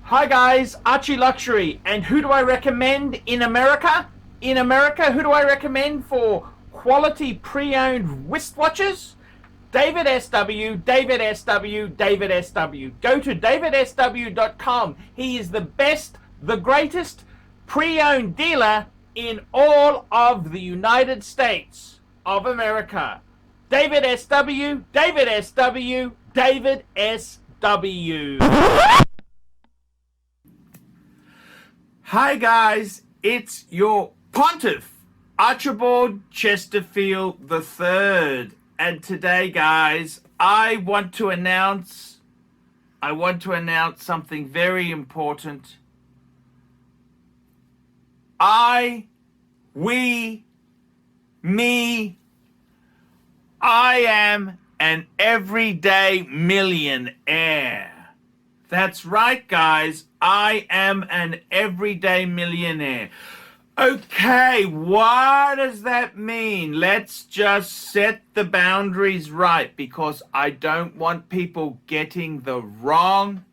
Hi guys, ArchieLuxury, and who do I recommend in America? In America, who do I recommend for quality pre-owned wristwatches? David SW, David SW, David SW. Go to davidsw.com. He is the best, the greatest pre-owned dealer in all of the United States of America. David SW, David SW, David SW. Hi guys, it's your pontiff, Archibald Chesterfield III, and today guys, I want to announce something very important. I am an everyday millionaire. That's right, guys. I am an everyday millionaire. Okay, what does that mean? Let's just set the boundaries right, because I don't want people getting the wrong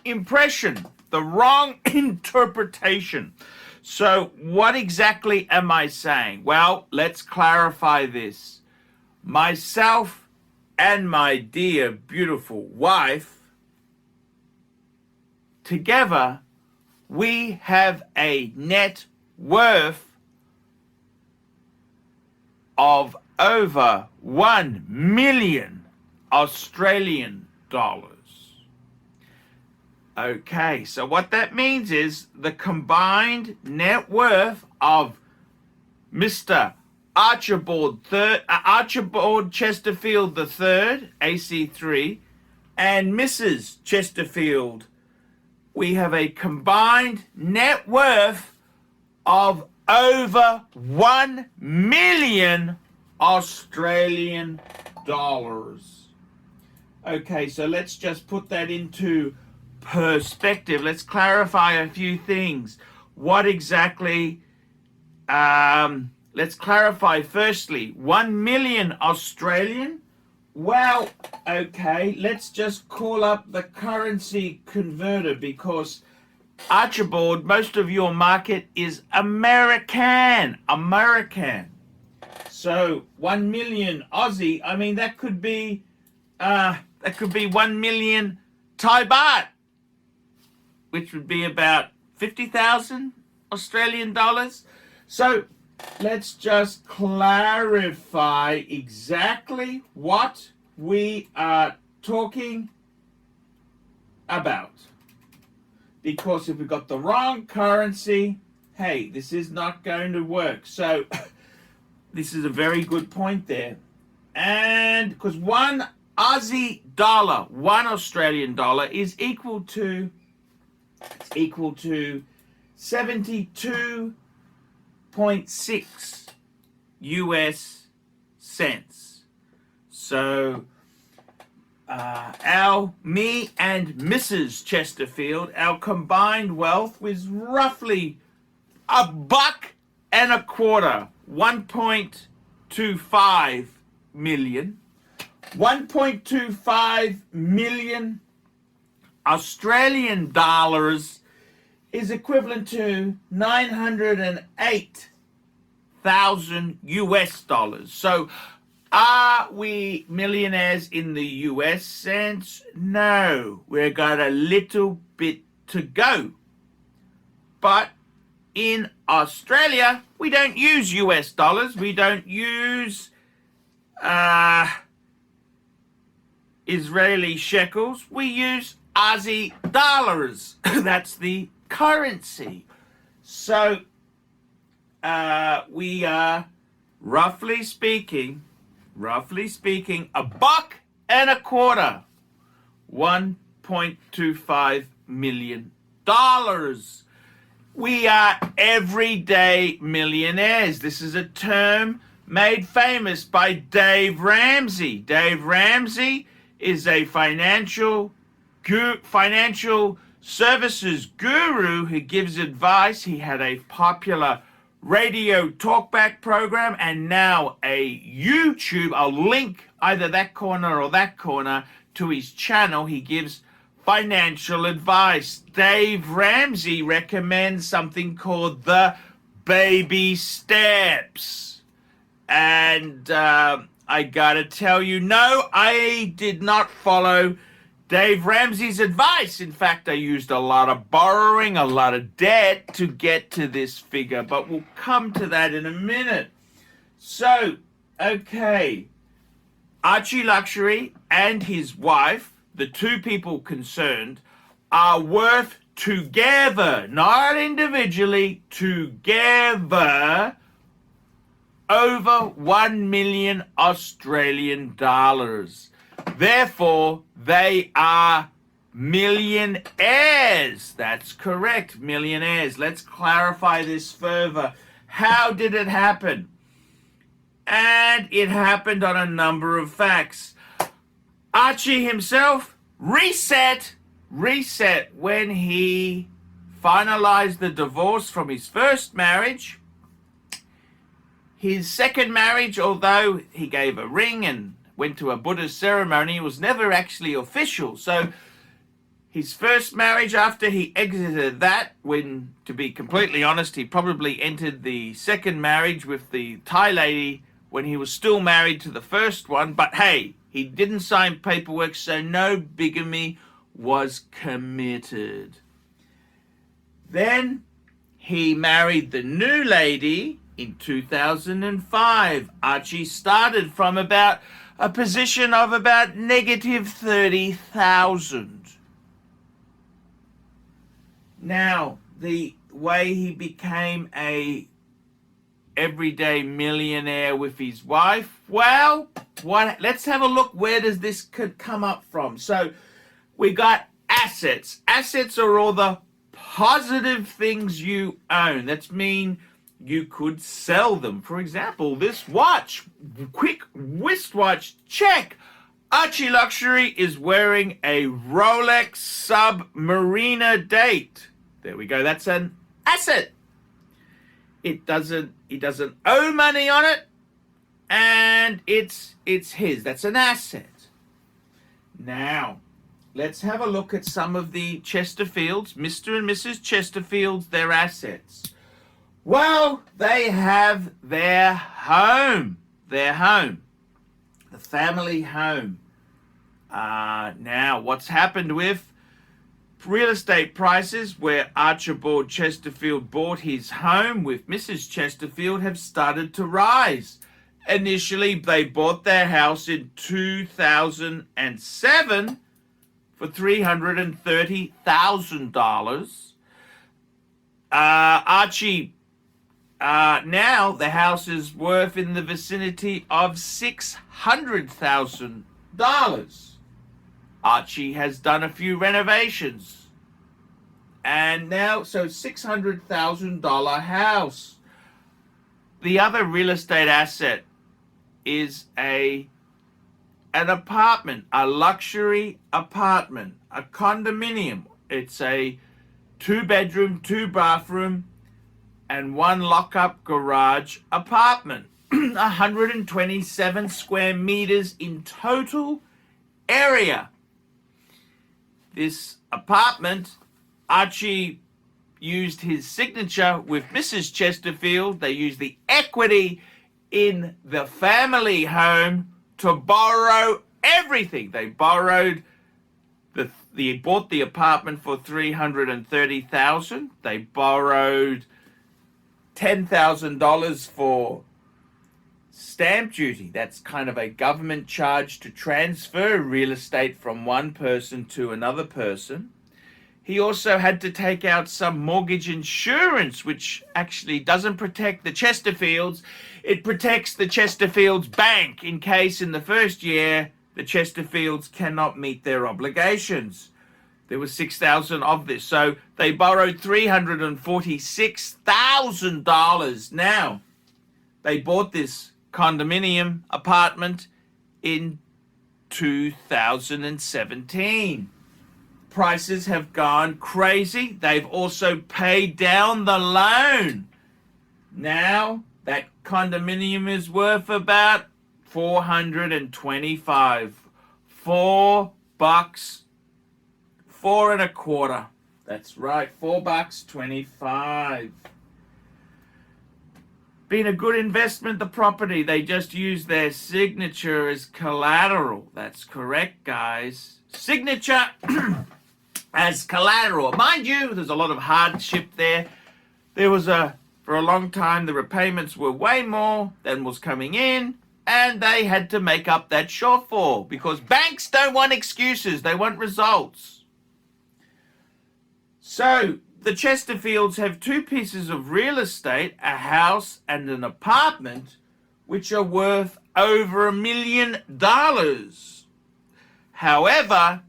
impression, the wrong interpretation. So what exactly am I saying? Well, let's clarify this. Myself and my dear, beautiful wife, together, we have a net worth of over 1 million Australian dollars. Okay, so what that means is the combined net worth of Mr. Archibald Chesterfield III, AC3, and Mrs. Chesterfield, we have a combined net worth of over 1 million Australian dollars. Okay, so let's just put that into perspective. Let's clarify a few things. What exactly, let's clarify firstly, 1 million Australian. Well, okay, let's just call up the currency converter, because Archibald, most of your market is American. So 1 million Aussie, I mean, that could be 1 million Thai baht, which would be about 50,000 Australian dollars. So let's just clarify exactly what we are talking about. Because if we got the wrong currency, hey, this is not going to work. So this is a very good point there. And because one Aussie dollar, one Australian dollar is equal to 72.6 US cents. So me and Mrs. Chesterfield, our combined wealth was roughly $1.25, 1.25 million. 1.25 million Australian dollars is equivalent to 908,000 US dollars. So are we millionaires in the US sense? No, we've got a little bit to go. But in Australia, we don't use US dollars. We don't use Israeli shekels. We use Aussie dollars. That's the currency. So we are roughly speaking, $1.25, $1.25 million. We are everyday millionaires. This is a term made famous by Dave Ramsey. Dave Ramsey is a financial services guru who gives advice. He had a popular radio talkback program and now a YouTube. I'll link either that corner or that corner to his channel. He gives financial advice. Dave Ramsey recommends something called the baby steps. And I gotta tell you, no, I did not follow Dave Ramsey's advice. In fact, I used a lot of borrowing, a lot of debt to get to this figure, but we'll come to that in a minute. So, okay, ArchieLuxury and his wife, the two people concerned, are worth together, not individually, together, over 1 million Australian dollars. Therefore, they are millionaires. That's correct, millionaires. Let's clarify this further. How did it happen? And it happened on a number of facts. Archie himself reset when he finalized the divorce from his first marriage. His second marriage, although he gave a ring and went to a Buddhist ceremony, was never actually official. So his first marriage, after he exited that, when, to be completely honest, he probably entered the second marriage with the Thai lady when he was still married to the first one. But hey, he didn't sign paperwork, so no bigamy was committed. Then he married the new lady in 2005. Archie started from about a position of about negative 30,000. Now, the way he became a everyday millionaire with his wife, well, let's have a look. Where does this could come up from? So we got assets. Assets are all the positive things you own. That's mean you could sell them. For example, this watch, quick wristwatch, check. ArchieLuxury is wearing a Rolex Submariner date. There we go. That's an asset. He doesn't owe money on it, and it's his. That's an asset. Now, let's have a look at some of the Chesterfields, Mr. and Mrs. Chesterfields, their assets. Well, they have their home, the family home. Now, what's happened with real estate prices, where Archibald Chesterfield bought his home with Mrs. Chesterfield, have started to rise. Initially, they bought their house in 2007 for $330,000. Archie, now the house is worth in the vicinity of $600,000. Archie has done a few renovations. And now, so $600,000 house. The other real estate asset is an apartment, a luxury apartment, a condominium. It's a 2-bedroom, 2-bathroom, and 1 lock-up garage apartment. 127 square meters in total area. This apartment, Archie used his signature with Mrs. Chesterfield. They used the equity in the family home to borrow everything. They borrowed they bought the apartment for $330,000. They borrowed $10,000 for stamp duty. That's kind of a government charge to transfer real estate from one person to another person. He also had to take out some mortgage insurance, which actually doesn't protect the Chesterfields. It protects the Chesterfields bank in case in the first year the Chesterfields cannot meet their obligations. There was $6,000 of this. So they borrowed $346,000. Now, they bought this condominium apartment in 2017. Prices have gone crazy. They've also paid down the loan. Now, that condominium is worth about $425. $4 4.25. That's right, $4.25. Been a good investment, the property. They just use their signature as collateral. That's correct, guys. Signature as collateral. Mind you, there's a lot of hardship there. For a long time, the repayments were way more than was coming in, and they had to make up that shortfall because banks don't want excuses. They want results. So the Chesterfields have two pieces of real estate, a house and an apartment, which are worth over $1 million. However,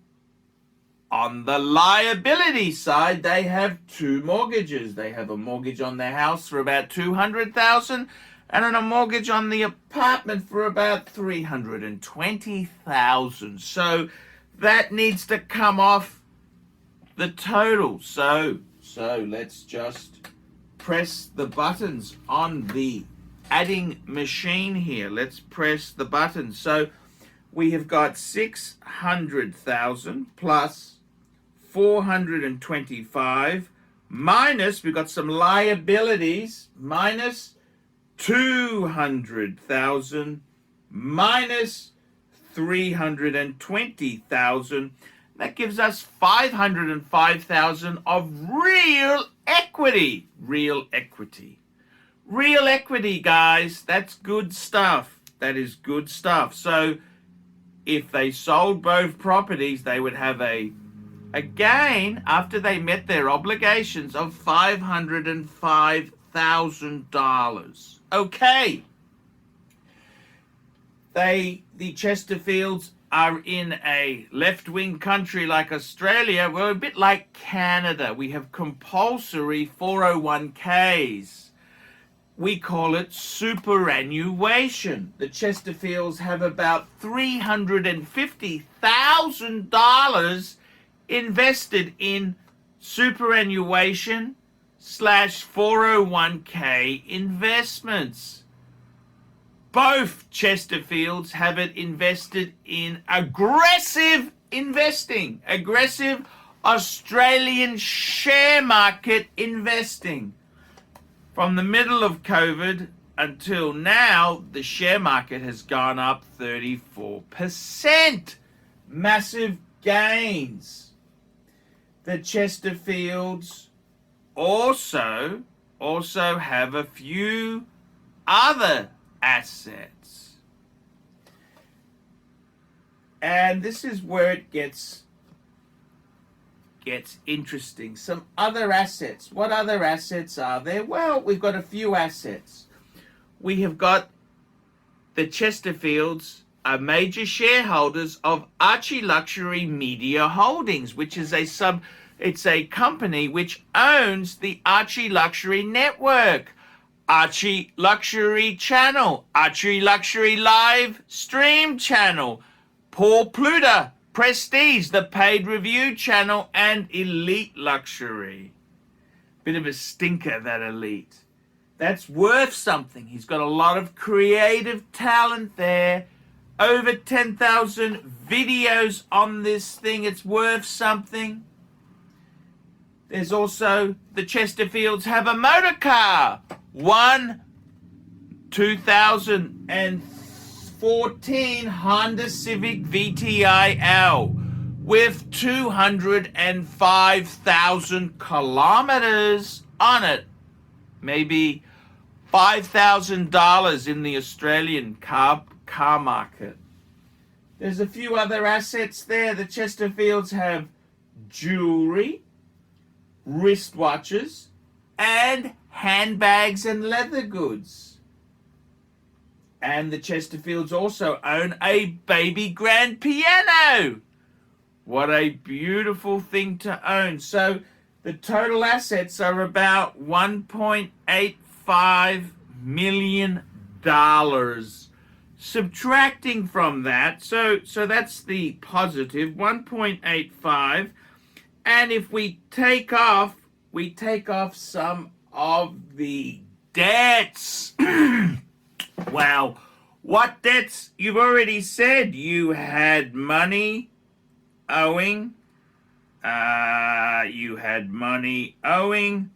on the liability side, they have two mortgages. They have a mortgage on their house for about $200,000 and a mortgage on the apartment for about $320,000. So that needs to come off the total. So let's just press the buttons on the adding machine here. Let's press the button. So we have got 600,000 plus 425 minus, we've got some liabilities, minus 200,000 minus 320,000. That gives us 505,000 of real equity. Real equity. Real equity, guys. That's good stuff. That is good stuff. So if they sold both properties, they would have a gain after they met their obligations of $505,000. Okay. The Chesterfields are in a left-wing country like Australia. We're a bit like Canada. We have compulsory 401ks. We call it superannuation. The Chesterfields have about $350,000 invested in superannuation / 401k investments. Both Chesterfields have it invested in aggressive investing, aggressive Australian share market investing. From the middle of COVID until now, the share market has gone up 34%. Massive gains. The Chesterfields also have a few other assets. And this is where it gets interesting. Some other assets. What other assets are there? Well, we've got a few assets. We have got the Chesterfields are major shareholders of ArchieLuxury Media Holdings, which is it's a company which owns the ArchieLuxury network, ArchieLuxury channel, ArchieLuxury live stream channel, Paul Pluta Prestige, the paid review channel, and Elite Luxury. Bit of a stinker, that Elite. That's worth something. He's got a lot of creative talent there. Over 10,000 videos on this thing. It's worth something. There's also the Chesterfields have a motor car. 2014 Honda Civic VTI-L with 205,000 kilometers on it. Maybe $5,000 in the Australian car market. There's a few other assets there. The Chesterfields have jewelry, wristwatches, and handbags and leather goods. And the Chesterfields also own a baby grand piano. What a beautiful thing to own. So the total assets are about $1.85 million. Subtracting from that, so that's the positive, 1.85. And if we take off some of the debts. Wow. What debts? You've already said you had money owing You had money owing.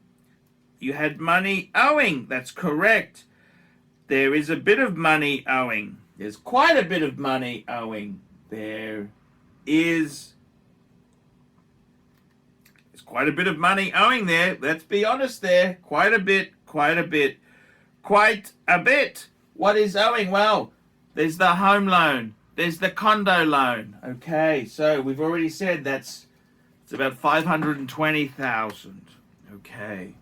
You had money owing. That's correct. There is a bit of money owing. There's quite a bit of money owing. There's quite a bit of money owing there. Let's be honest there. Quite a bit. What is owing? Well, there's the home loan. There's the condo loan. Okay, so we've already said it's about 520,000. Okay.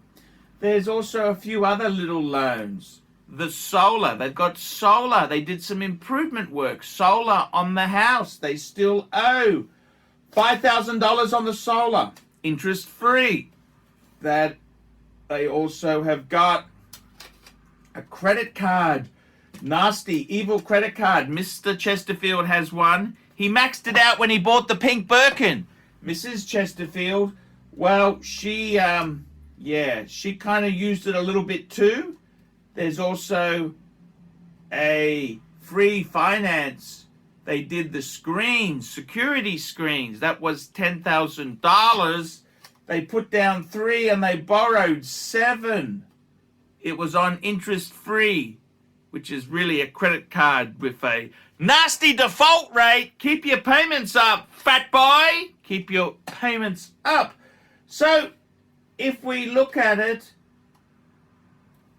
There's also a few other little loans. The solar. They've got solar. They did some improvement work. Solar on the house. They still owe $5,000 on the solar. Interest free. That they also have got a credit card. Nasty, evil credit card. Mr. Chesterfield has one. He maxed it out when he bought the pink Birkin. Mrs. Chesterfield, well, she kind of used it a little bit too. There's also a free finance. They did the screens, security screens. That was $10,000. They put down 3 and they borrowed 7. It was on interest free, which is really a credit card with a nasty default rate. Keep your payments up, fat boy. Keep your payments up. So if we look at it,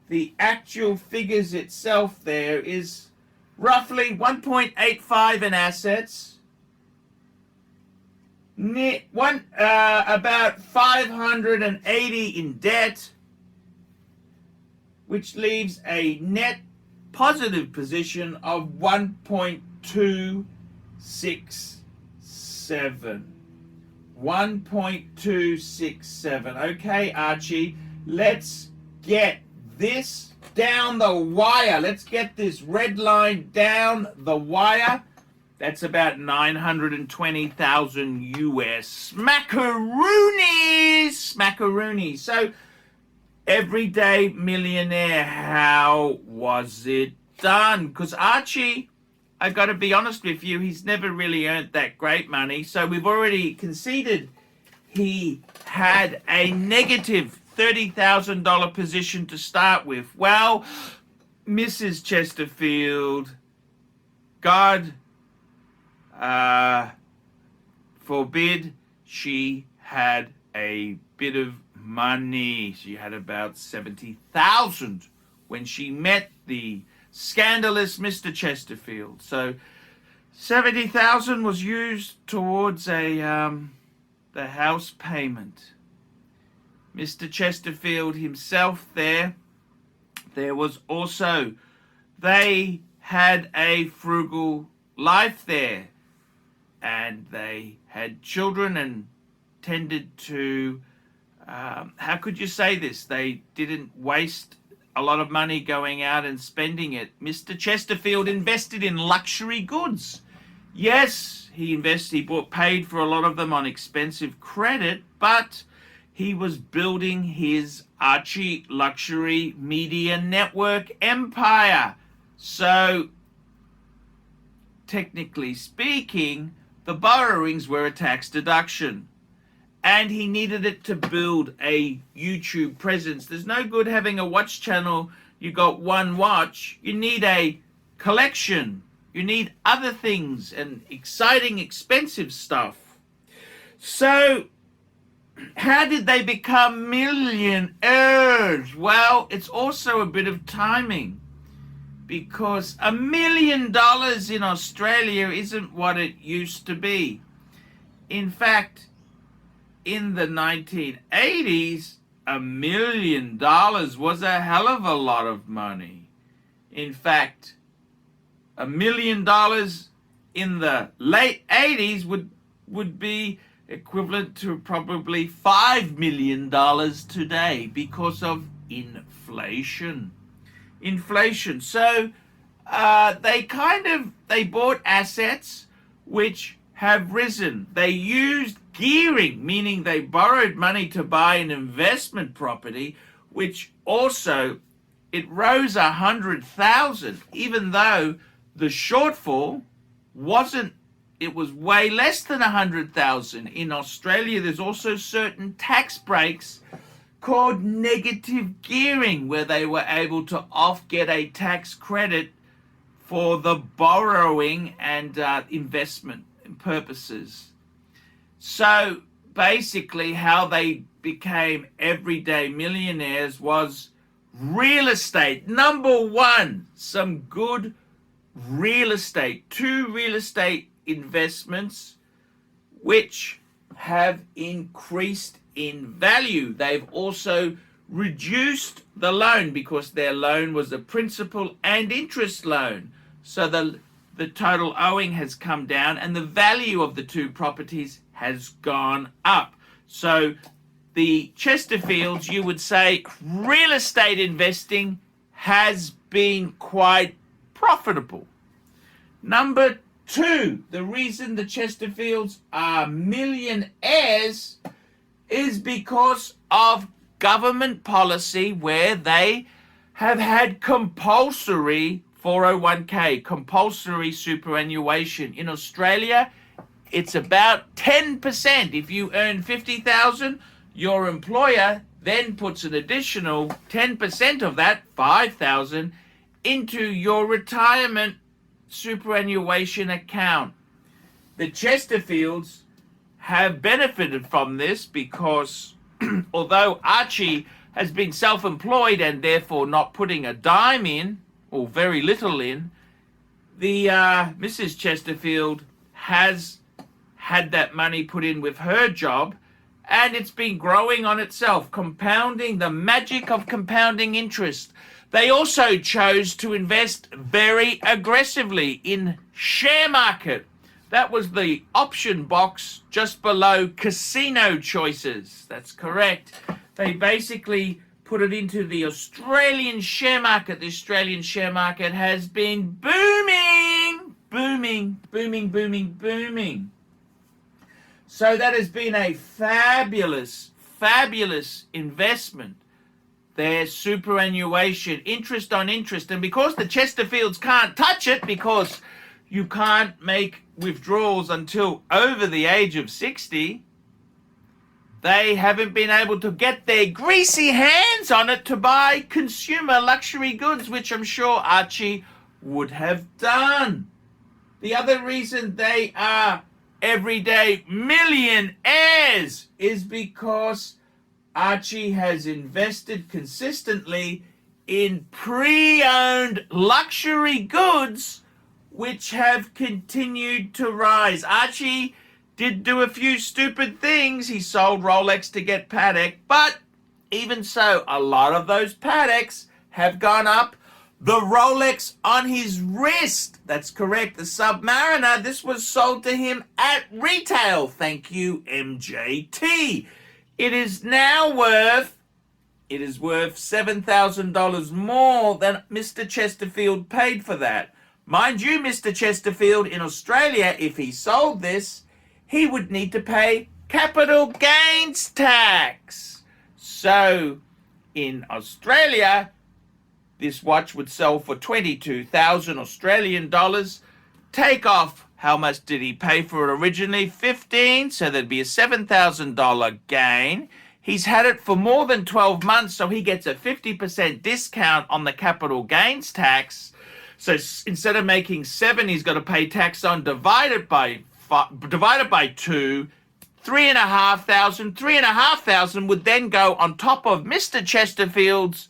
the actual figures itself there is roughly 1.85 in assets, about 580 in debt, which leaves a net positive position of 1.267. 1.267. Okay, Archie, let's get this down the wire. Let's get this red line down the wire. That's about 920,000 US. Smackaroonies. So, Everyday Millionaire, how was it done? Because Archie, I got to be honest with you, he's never really earned that great money. So we've already conceded he had a negative $30,000 position to start with. Well, Mrs. Chesterfield, God forbid she had a bit of money. She had about 70,000 when she met the scandalous Mr. Chesterfield. So 70,000 was used towards the house payment. Mr. Chesterfield himself there was also, they had a frugal life there, and they had children and tended to, how could you say this? They didn't waste a lot of money going out and spending it. Mr. Chesterfield invested in luxury goods. Yes, he paid for a lot of them on expensive credit, but he was building his ArchieLuxury media network empire. So, technically speaking, the borrowings were a tax deduction. And he needed it to build a YouTube presence. There's no good having a watch channel. You got one watch. You need a collection. You need other things and exciting, expensive stuff. So, how did they become millionaires? Well, it's also a bit of timing, because $1 million in Australia isn't what it used to be. In fact, in the 1980s, $1 million was a hell of a lot of money. In fact, $1 million in the late 80s would be equivalent to probably $5 million today because of inflation. So they bought assets which have risen. They used gearing, meaning they borrowed money to buy an investment property, which also, it rose 100,000, even though the shortfall wasn't it was way less than 100,000. In Australia, there's also certain tax breaks called negative gearing, where they were able to get a tax credit for the borrowing and investment purposes. So basically how they became everyday millionaires was real estate. Number one, some good real estate. 2 real estate investments which have increased in value. They've also reduced the loan because their loan was a principal and interest loan. So the total owing has come down and the value of the 2 properties has gone up. So the Chesterfields, you would say, real estate investing has been quite profitable. Number 2, the reason the Chesterfields are millionaires is because of government policy where they have had compulsory 401k, compulsory superannuation. In Australia, it's about 10%. If you earn 50,000, your employer then puts an additional 10% of that, 5,000, into your retirement superannuation account. The Chesterfields have benefited from this because although Archie has been self-employed and therefore not putting a dime in, or very little in, the Mrs. Chesterfield has had that money put in with her job, and it's been growing on itself, compounding, the magic of compounding interest. They also chose to invest very aggressively in share market. That was the option box just below casino choices. That's correct. They basically put it into the Australian share market. The Australian share market has been booming, booming, booming, booming, booming. So that has been a fabulous, fabulous investment. Their superannuation, interest on interest. And because the Chesterfields can't touch it, because you can't make withdrawals until over the age of 60, they haven't been able to get their greasy hands on it to buy consumer luxury goods, which I'm sure Archie would have done. The other reason they are everyday millionaires is because Archie has invested consistently in pre-owned luxury goods which have continued to rise. Archie did do a few stupid things. He sold Rolex to get Patek, but even so, a lot of those Pateks have gone up. The Rolex on his wrist, that's correct, the Submariner, this was sold to him at retail. Thank you, MJT. It is now worth $7,000 more than Mr. Chesterfield paid for that. Mind you, Mr. Chesterfield, in Australia, if he sold this, he would need to pay capital gains tax. So, in Australia, this watch would sell for 22,000 Australian dollars. Take off, how much did he pay for it originally? 15, so there'd be a $7,000 gain. He's had it for more than 12 months, so he gets a 50% discount on the capital gains tax. So instead of making 7, he's got to pay tax on divided by 2, 3,500. 3,500 would then go on top of Mr. Chesterfield's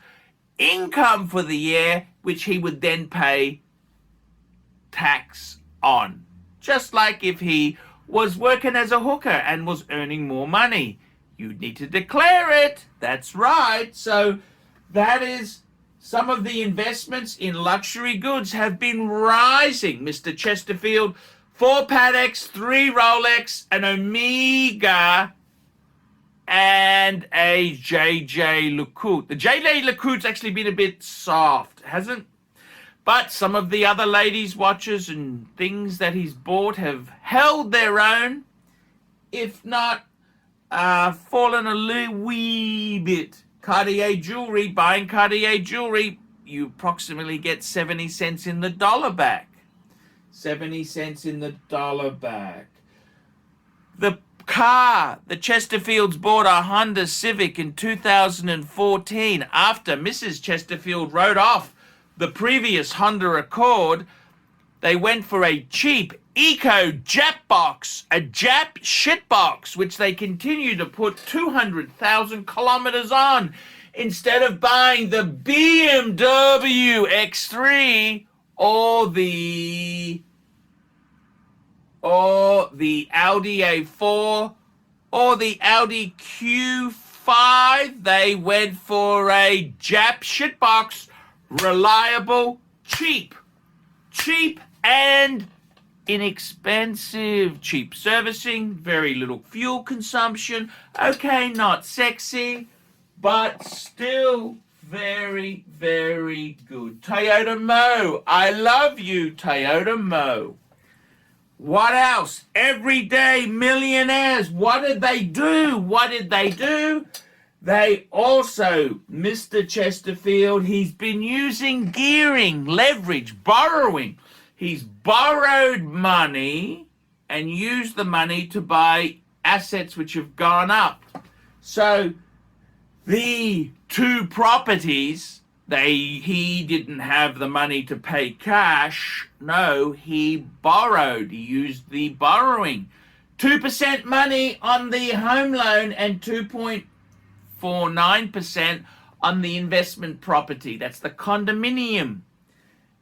income for the year, which he would then pay tax on. Just like if he was working as a hooker and was earning more money. You'd need to declare it. That's right. So that is some of the investments in luxury goods have been rising. Mr. Chesterfield, 4 Pateks, 3 Rolex, an Omega, and a JJ LeCoultre. The JJ LeCoultre's actually been a bit soft, hasn't? But some of the other ladies' watches and things that he's bought have held their own, if not fallen a wee bit. Cartier Jewelry, buying Cartier Jewelry, you approximately get 70 cents in the dollar back. 70 cents in the dollar back. The car, the Chesterfields bought a Honda Civic in 2014 after Mrs. Chesterfield wrote off the previous Honda Accord. They went for a cheap eco Jap box, a Jap shit box, which they continue to put 200,000 kilometers on instead of buying the BMW X3 or the Audi A4 or the Audi Q5. They went for a Jap shitbox, reliable, cheap and inexpensive. Cheap servicing, very little fuel consumption. Okay, not sexy, but still very, very good. Toyota Mo, I love you, Toyota Mo. What else? Everyday Millionaires. What did they do? They also, Mr. Chesterfield, he's been using gearing, leverage, borrowing. He's borrowed money and used the money to buy assets which have gone up. So the two properties, he didn't have the money to pay cash. No, he borrowed. He used the borrowing. 2% money on the home loan and 2.49% on the investment property. That's the condominium.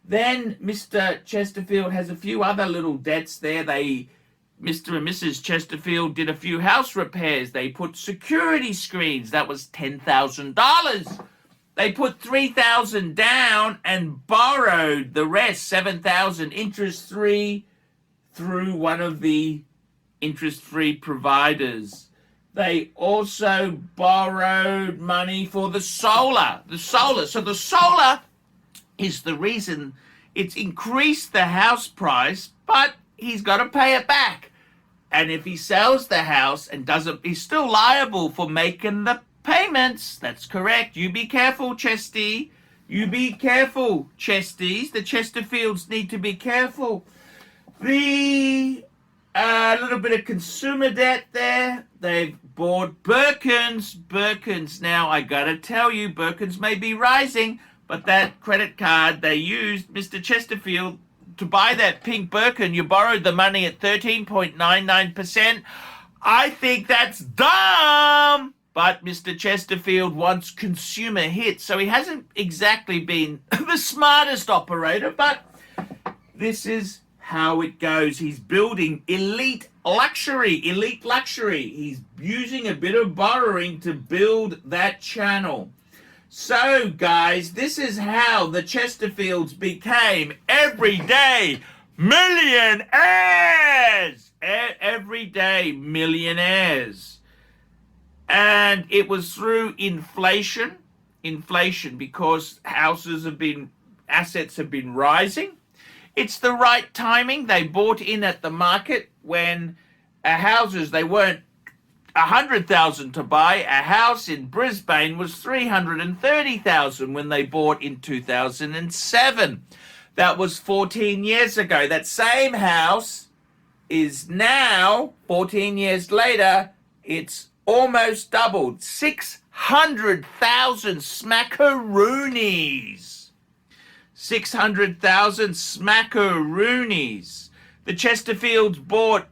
Then Mr. Chesterfield has a few other little debts there. Mr. and Mrs. Chesterfield did a few house repairs. They put security screens. That was $10,000. They put $3,000 down and borrowed the rest, $7,000 interest-free through one of the interest-free providers. They also borrowed money for the solar. So the solar is the reason it's increased the house price, but he's got to pay it back. And if he sells the house and doesn't, he's still liable for making the payments. That's correct. You be careful, Chesty. You be careful, Chesties. The Chesterfields need to be careful. The little bit of consumer debt there. They've bought Birkins. Birkins. Now, I gotta tell you, Birkins may be rising, but that credit card they used, Mr. Chesterfield, to buy that pink Birkin, you borrowed the money at 13.99%. I think that's dumb. But Mr. Chesterfield wants consumer hits, so he hasn't exactly been the smartest operator, but this is how it goes. He's building elite luxury. He's using a bit of borrowing to build that channel. So, guys, this is how the Chesterfields became everyday millionaires. Everyday millionaires. And it was through inflation because assets have been rising. It's the right timing. They bought in at the market when houses, they weren't $100,000 to buy. A house in Brisbane was $330,000 when they bought in 2007. That was 14 years ago. That same house is now, 14 years later, it's almost doubled. 600,000 smackaroonies. 600,000 smackaroonies. The Chesterfields bought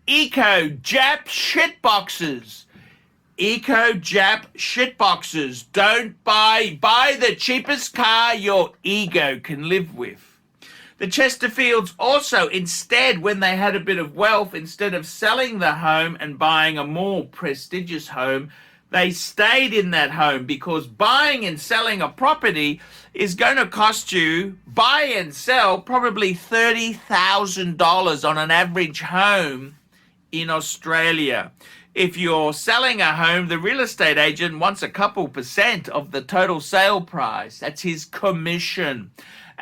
Eco Jap shitboxes. Eco Jap shitboxes. Don't buy the cheapest car your ego can live with. The Chesterfields also, instead, when they had a bit of wealth, instead of selling the home and buying a more prestigious home, they stayed in that home because buying and selling a property is going to cost you, buy and sell, probably $30,000 on an average home in Australia. If you're selling a home, the real estate agent wants a couple % of the total sale price. That's his commission.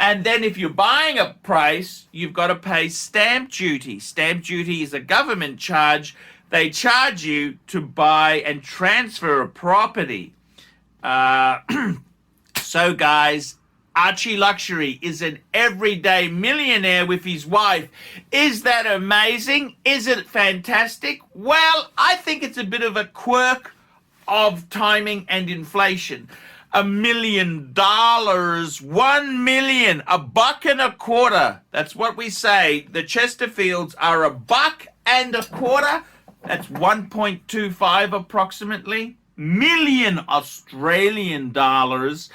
And then if you're buying a price, you've got to pay stamp duty. Stamp duty is a government charge. They charge you to buy and transfer a property. So guys, ArchieLuxury is an everyday millionaire with his wife. Is that amazing? Is it fantastic? Well, I think it's a bit of a quirk of timing and inflation. $1 million, 1 million, $1.25. That's what we say. The Chesterfields are $1.25. That's 1.25 approximately million Australian dollars.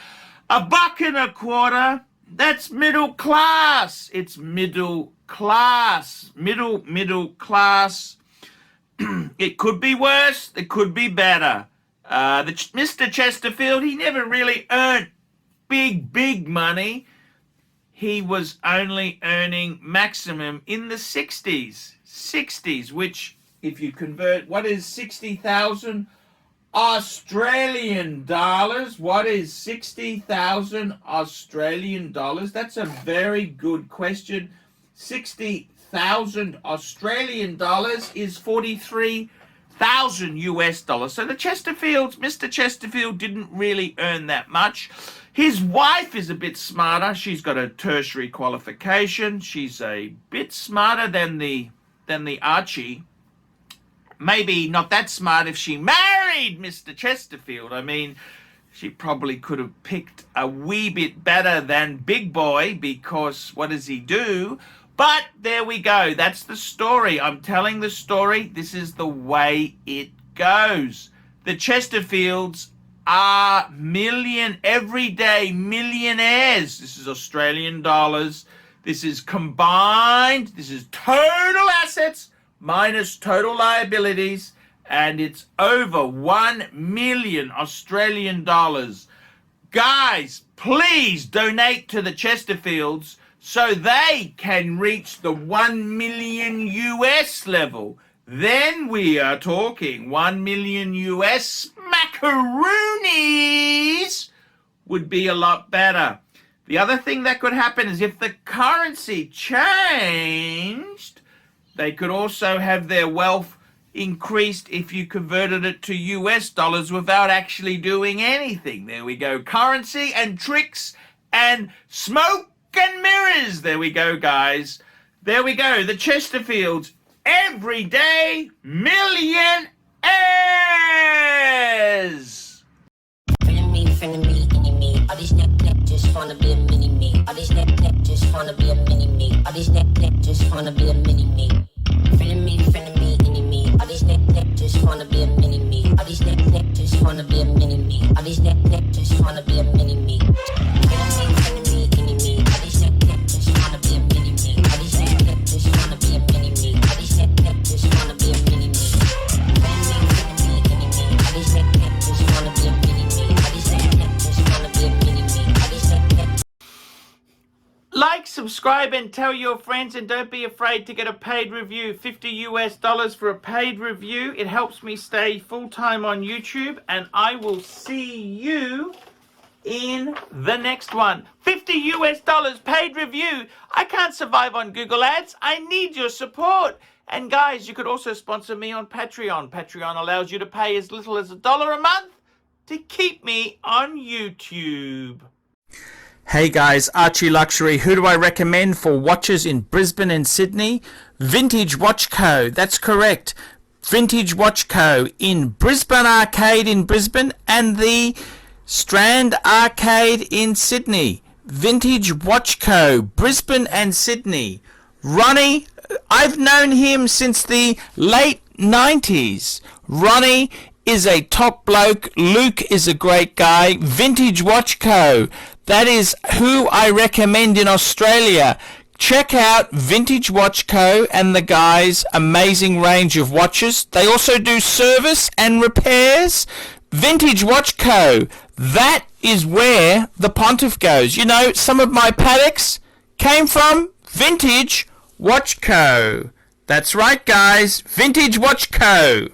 $1.25. That's middle class. It's middle class. Middle class. It could be worse. It could be better. Mr. Chesterfield, he never really earned big money. He was only earning maximum in the 60s, which if you convert, what is 60,000 Australian dollars? What is 60,000 Australian dollars? That's a very good question. 60,000 Australian dollars is 43,000 US dollars. So the Chesterfields, Mr. Chesterfield didn't really earn that much. His wife is a bit smarter. She's got a tertiary qualification. She's a bit smarter than the Archie. Maybe not that smart if she married Mr. Chesterfield. I mean, she probably could have picked a wee bit better than Big Boy, because what does he do? But there we go. That's the story. I'm telling the story. This is the way it goes. The Chesterfields are everyday millionaires. This is Australian dollars. This is combined. This is total assets minus total liabilities, and it's over 1 million Australian dollars. Guys, please donate to the Chesterfields so they can reach the 1 million US level. Then we are talking 1 million US macaroonies would be a lot better. The other thing that could happen is if the currency changed, they could also have their wealth increased if you converted it to US dollars without actually doing anything. There we go. Currency and tricks and smoke and mirrors. There we go, guys. There we go. The Chesterfields, everyday millionaires. Enemy. All these neck just wanna be a mini me. All these neck just wanna be a mini me. All these neck just wanna be a mini me. Enemy. All these neck just wanna be a mini me. All these neck just wanna be a mini me. All these neck just wanna be a mini me. Enemy. All these neck just wanna be a mini me. All these neck just wanna be a mini me. All these neck just wanna be a mini me. Enemy. All these neck just wanna be a mini me. All these neck just wanna be a mini me. All these neck. Like, subscribe, and tell your friends, and don't be afraid to get a paid review. $50 US for a paid review. It helps me stay full-time on YouTube, and I will see you in the next one. $50 US paid review. I can't survive on Google Ads. I need your support. And guys, you could also sponsor me on Patreon. Patreon allows you to pay as little as $1 a month to keep me on YouTube. Hey guys, ArchieLuxury. Who do I recommend for watches in Brisbane and Sydney? Vintage Watch Co. That's correct. Vintage Watch Co. in Brisbane Arcade in Brisbane and the Strand Arcade in Sydney. Vintage Watch Co. Brisbane and Sydney. Ronnie, I've known him since the late 90s. Ronnie is a top bloke. Luke is a great guy. Vintage Watch Co. That is who I recommend in Australia. Check out Vintage Watch Co. and the guys' amazing range of watches. They also do service and repairs. Vintage Watch Co. That is where the pontiff goes. You know, some of my Pateks came from Vintage Watch Co. That's right, guys. Vintage Watch Co.